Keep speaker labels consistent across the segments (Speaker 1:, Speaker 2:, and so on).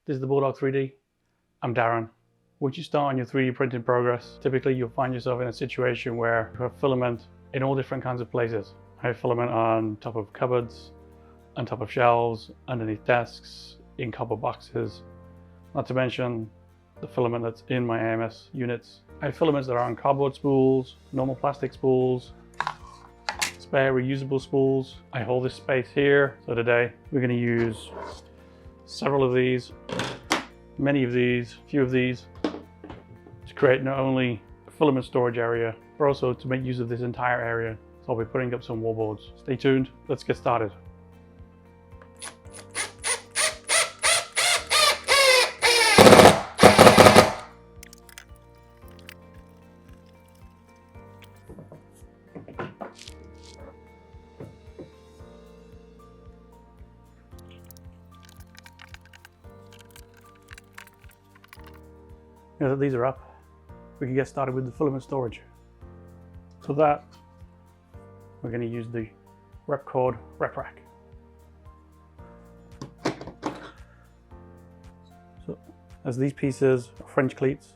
Speaker 1: This is the Bulldog 3D. I'm Darren. Once you start on your 3D printing progress, typically you'll find yourself in a situation where you have filament in all different kinds of places. I have filament on top of cupboards, on top of shelves, underneath desks, in cardboard boxes, not to mention the filament that's in my AMS units. I have filaments that are on cardboard spools, normal plastic spools, spare reusable spools. I hold this space here, so today we're going to use several of these, many of these, a few of these, to create not only a filament storage area, but also to make use of this entire area. So I'll be putting up some wallboards. Stay tuned, let's get started. Now that these are up, we can get started with the filament storage. So that, we're going to use the Repkord Reprack. So, as these pieces are French cleats,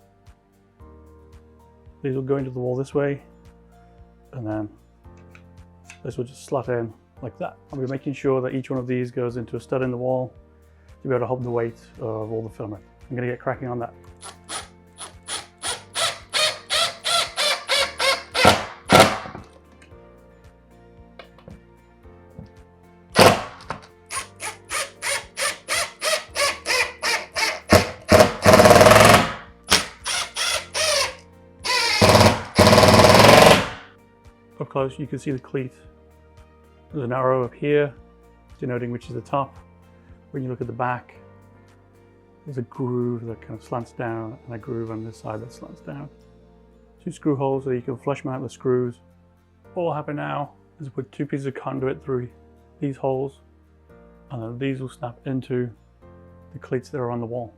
Speaker 1: these will go into the wall this way, and then this will just slot in like that. I'll be making sure that each one of these goes into a stud in the wall to be able to hold the weight of all the filament. I'm going to get cracking on that. Up close, you can see the cleat. There's an arrow up here denoting which is the top. When you look at the back, there's a groove that kind of slants down and a groove on this side that slants down. Two screw holes so you can flush mount the screws. What will happen now is I put two pieces of conduit through these holes, and then these will snap into the cleats that are on the wall.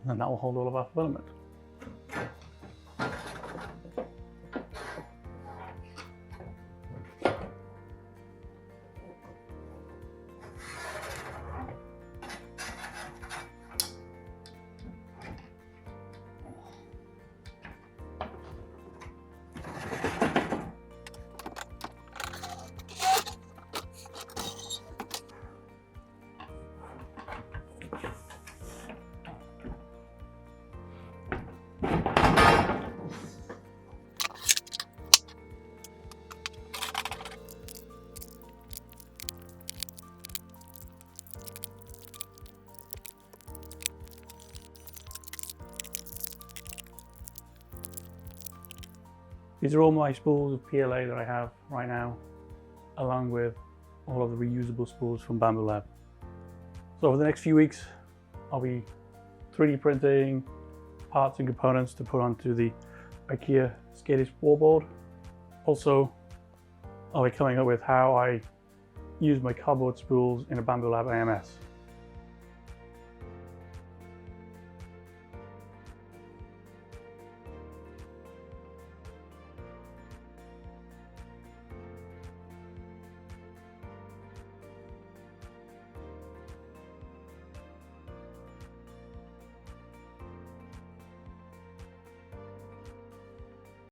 Speaker 1: And then that will hold all of our filament. These are all my spools of PLA that I have right now, along with all of the reusable spools from Bamboo Lab. So over the next few weeks, I'll be 3D printing parts and components to put onto the IKEA Skadis wallboard. Also, I'll be coming up with how I use my cardboard spools in a Bamboo Lab AMS.